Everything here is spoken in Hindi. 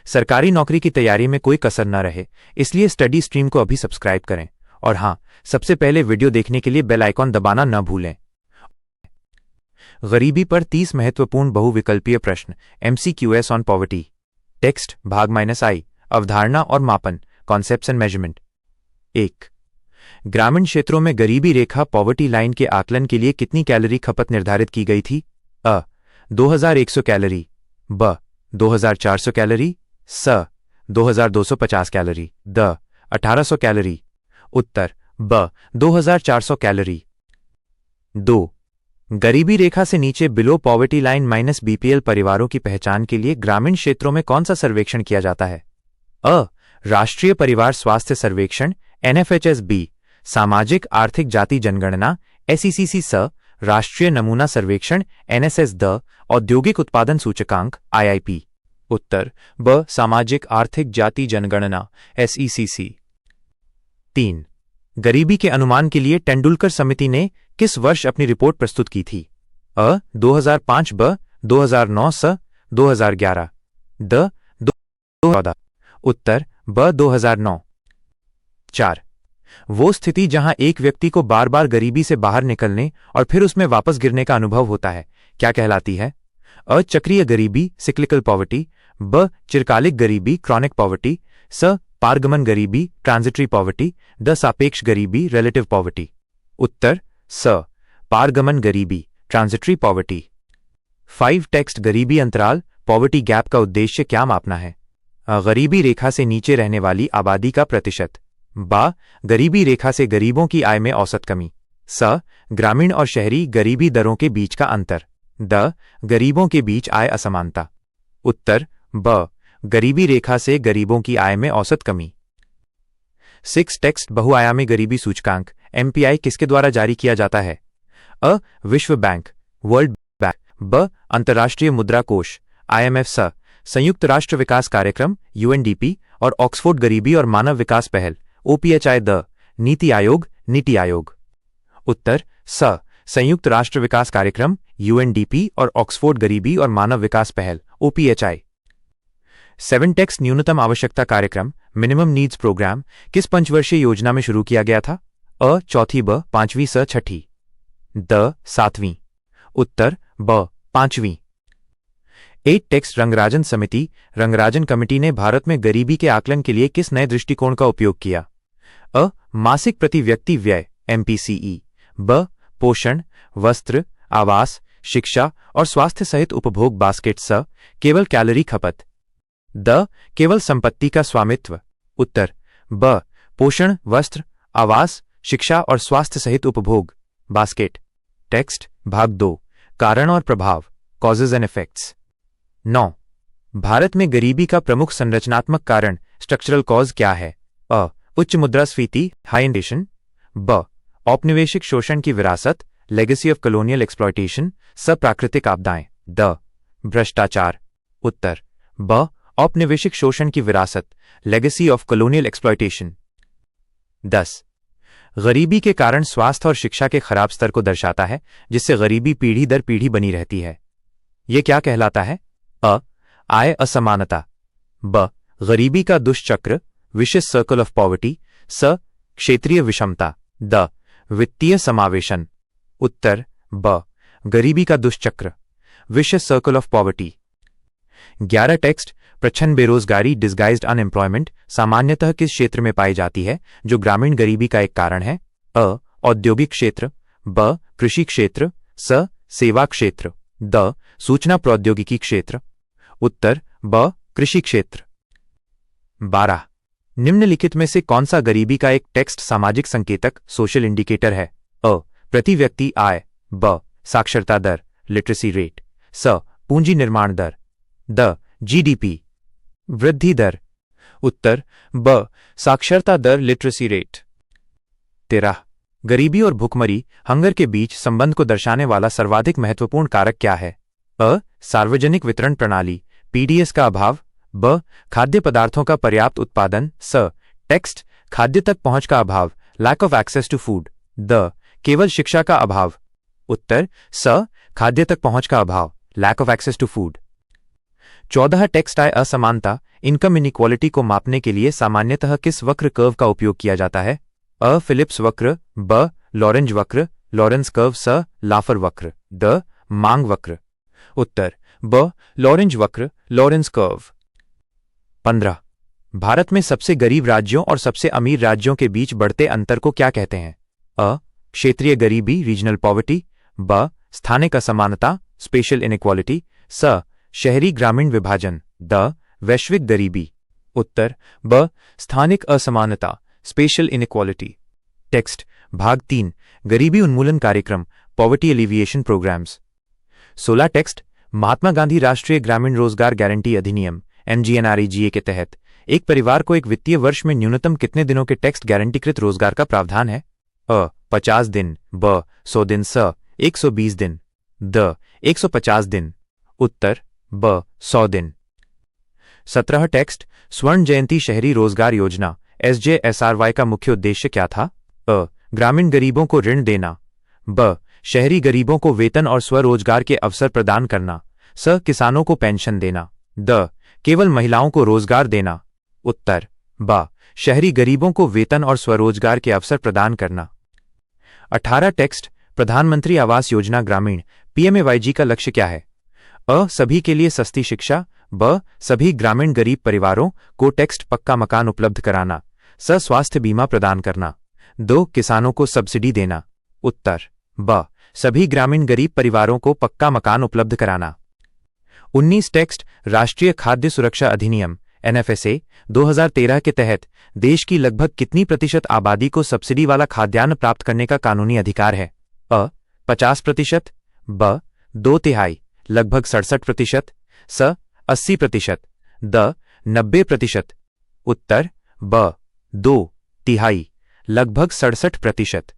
सरकारी नौकरी की तैयारी में कोई कसर न रहे, इसलिए स्टडी स्ट्रीम को अभी सब्सक्राइब करें। और हाँ, सबसे पहले वीडियो देखने के लिए बेल आइकॉन दबाना न भूलें। गरीबी पर 30 महत्वपूर्ण बहुविकल्पीय प्रश्न, MCQS ऑन पॉवर्टी। टेक्स्ट भाग -I, अवधारणा और मापन, कॉन्सेप्ट्स एंड मेजरमेंट। 1. ग्रामीण क्षेत्रों में गरीबी रेखा पॉवर्टी लाइन के आकलन के लिए कितनी कैलोरी खपत निर्धारित की गई थी? अ. 2100 कैलोरी, ब. 2400 कैलोरी, स. 2250 कैलोरी, द. 1800 कैलोरी। उत्तर ब. 2400 कैलोरी। 2. गरीबी रेखा से नीचे बिलो पॉवर्टी लाइन -BPL परिवारों की पहचान के लिए ग्रामीण क्षेत्रों में कौन सा सर्वेक्षण किया जाता है? अ. राष्ट्रीय परिवार स्वास्थ्य सर्वेक्षण NFHS, बी. सामाजिक आर्थिक जाति जनगणना SECC, स. राष्ट्रीय नमूना सर्वेक्षण NSS, द. औद्योगिक उत्पादन सूचकांक IIP। उत्तर ब. सामाजिक आर्थिक जाति जनगणना SECC। 3. गरीबी के अनुमान के लिए तेंदुलकर समिति ने किस वर्ष अपनी रिपोर्ट प्रस्तुत की थी? अ. 2005, ब. 2009, स. 2011, द. 2014। उत्तर ब. 2009। 4. वो स्थिति जहां एक व्यक्ति को बार बार गरीबी से बाहर निकलने और फिर उसमें वापस गिरने का अनुभव होता है, क्या कहलाती है? अ. चक्रीय गरीबी सिक्लिकल पॉवर्टी, ब. चिरकालिक गरीबी क्रॉनिक पॉवर्टी, स. पारगमन गरीबी ट्रांजिटरी पॉवर्टी, द. सापेक्ष गरीबी रिलेटिव पॉवर्टी। उत्तर स. पारगमन गरीबी ट्रांजिटरी पॉवर्टी। 5. टेक्स्ट गरीबी अंतराल पॉवर्टी गैप का उद्देश्य क्या मापना है? गरीबी रेखा से नीचे रहने वाली आबादी का प्रतिशत, बा. गरीबी रेखा से गरीबों की आय में औसत कमी, स. ग्रामीण और शहरी गरीबी दरों के बीच का अंतर, द. गरीबों के बीच आय असमानता। उत्तर ब. गरीबी रेखा से गरीबों की आय में औसत कमी। 6. टेक्स्ट बहुआयामी गरीबी सूचकांक MPI किसके द्वारा जारी किया जाता है? अ. विश्व बैंक वर्ल्ड बैंक, ब. अंतर्राष्ट्रीय मुद्रा कोष IMF, स. संयुक्त राष्ट्र विकास कार्यक्रम UNDP और ऑक्सफोर्ड गरीबी और मानव विकास पहल OPHI, द. नीति आयोग नीति आयोग। उत्तर स. संयुक्त राष्ट्र विकास कार्यक्रम UNDP और ऑक्सफोर्ड गरीबी और मानव विकास पहल OPHI। 7. टेक्स्ट न्यूनतम आवश्यकता कार्यक्रम मिनिमम नीड्स प्रोग्राम किस पंचवर्षीय योजना में शुरू किया गया था? अ. चौथी, ब. पांचवीं, स. छठी, द. सातवीं। उत्तर ब. पांचवीं। 8. टेक्स्ट रंगराजन समिति रंगराजन कमेटी ने भारत में गरीबी के आकलन के लिए किस नए दृष्टिकोण का उपयोग किया? अ. मासिक प्रति व्यक्ति व्यय MPCE, ब. पोषण, वस्त्र, आवास, शिक्षा और स्वास्थ्य सहित उपभोग बास्केट, स. केवल कैलोरी खपत, द. केवल संपत्ति का स्वामित्व। उत्तर ब. पोषण, वस्त्र, आवास, शिक्षा और स्वास्थ्य सहित उपभोग बास्केट। टेक्स्ट भाग 2, कारण और प्रभाव कॉजेज एंड इफेक्ट्स। 9. भारत में गरीबी का प्रमुख संरचनात्मक कारण स्ट्रक्चरल कॉज क्या है? अ. उच्च मुद्रास्फीति हाई इन्फ्लेशन, ब. औपनिवेशिक शोषण की विरासत लेगेसी ऑफ कॉलोनियल एक्सप्लॉयटेशन, स. प्राकृतिक आपदाएं, द. भ्रष्टाचार। उत्तर ब. औपनिवेशिक शोषण की विरासत लेगेसी ऑफ कॉलोनियल एक्सप्लॉयटेशन। 10. गरीबी के कारण स्वास्थ्य और शिक्षा के खराब स्तर को दर्शाता है, जिससे गरीबी पीढ़ी दर पीढ़ी बनी रहती है। यह क्या कहलाता है? अ. आय असमानता, ब. गरीबी का दुष्चक्र विशिष्ट सर्कल ऑफ पॉवर्टी, स. क्षेत्रीय विषमता, द. वित्तीय समावेशन। उत्तर ब. गरीबी का दुष्चक्र विशिष्ट सर्कल ऑफ पॉवर्टी। 11. टेक्स्ट प्रच्छन्न बेरोजगारी डिस्गाइज्ड अनएम्प्लॉयमेंट सामान्यतः किस क्षेत्र में पाई जाती है जो ग्रामीण गरीबी का एक कारण है? अ. औद्योगिक क्षेत्र, ब. कृषि क्षेत्र, स. सेवा क्षेत्र, द. सूचना प्रौद्योगिकी क्षेत्र। उत्तर ब. कृषि क्षेत्र। 12. निम्नलिखित में से कौन सा गरीबी का एक टेक्स्ट सामाजिक संकेतक सोशल इंडिकेटर है? अ. प्रति व्यक्ति आय, ब. साक्षरता दर लिटरेसी रेट, स. पूंजी निर्माण दर, द. GDP वृद्धि दर। उत्तर ब. साक्षरता दर लिटरेसी रेट। 13. गरीबी और भुखमरी हंगर के बीच संबंध को दर्शाने वाला सर्वाधिक महत्वपूर्ण कारक क्या है? अ. सार्वजनिक वितरण प्रणाली PDS का अभाव, ब. खाद्य पदार्थों का पर्याप्त उत्पादन, स. टेक्स्ट खाद्य तक पहुंच का अभाव lack of access to food, the. केवल शिक्षा का अभाव। उत्तर स. खाद्य तक पहुंच का अभाव lack of access to food. 14 text आय असमानता इनकम इनइक्वालिटी को मापने के लिए सामान्यतः किस वक्र कर्व का उपयोग किया जाता है? अ. फिलिप्स वक्र, ब. लॉरेंज वक्र, लॉरेंस कर्व, स. लाफर वक्र, द. मांग वक्र। उत्तर ब. लॉरेंज वक्र, लॉरेंस कर्व। 15. भारत में सबसे गरीब राज्यों और सबसे अमीर राज्यों के बीच बढ़ते अंतर को क्या कहते हैं? अ. क्षेत्रीय गरीबी, रीजनल पॉवर्टी, ब. स्थानिक असमानता, स्पेशल इनइक्वालिटी, स. शहरी ग्रामीण विभाजन, द. वैश्विक गरीबी। उत्तर ब. स्थानिक असमानता, स्पेशल इनइक्वालिटी। टेक्स्ट भाग 3 गरीबी उन्मूलन कार्यक्रम, poverty alleviation programmes. 16 text Mahatma Gandhi राष्ट्रीय ग्रामीण रोजगार गारंटी अधिनियम MGNREGA के तहत एक परिवार को एक वित्तीय वर्ष में न्यूनतम कितने दिनों के टेक्स्ट गारंटीकृत रोजगार का प्रावधान है? अ. 50 दिन, ब. 100 दिन, स. 120 दिन, द. 150 दिन। उत्तर ब. 100 दिन। 17 टेक्स्ट स्वर्ण जयंती शहरी रोजगार योजना SJSRY का मुख्य उद्देश्य क्या था? अ. ग्रामीण गरीबों को ऋण देना, ब. शहरी गरीबों को वेतन और स्वरोजगार के अवसर प्रदान करना, स. किसानों को पेंशन देना, द. केवल महिलाओं को रोजगार देना। उत्तर ब. शहरी गरीबों को वेतन और स्वरोजगार के अवसर प्रदान करना। 18 टेक्स्ट प्रधानमंत्री आवास योजना ग्रामीण PMAYG का लक्ष्य क्या है? अ. सभी के लिए सस्ती शिक्षा, ब. सभी ग्रामीण गरीब परिवारों को टेक्स्ट पक्का मकान उपलब्ध कराना, स. स्वास्थ्य बीमा प्रदान करना, दो. किसानों को सब्सिडी देना। उत्तर ब. सभी ग्रामीण गरीब परिवारों को पक्का मकान उपलब्ध कराना। 19 टेक्स्ट राष्ट्रीय खाद्य सुरक्षा अधिनियम NFSA 2013 के तहत देश की लगभग कितनी प्रतिशत आबादी को सब्सिडी वाला खाद्यान्न प्राप्त करने का कानूनी अधिकार है? अ. 50%, ब. 2/3 लगभग 67%, स. 80%, द. 90%। उत्तर ब. 2/3 लगभग 67%।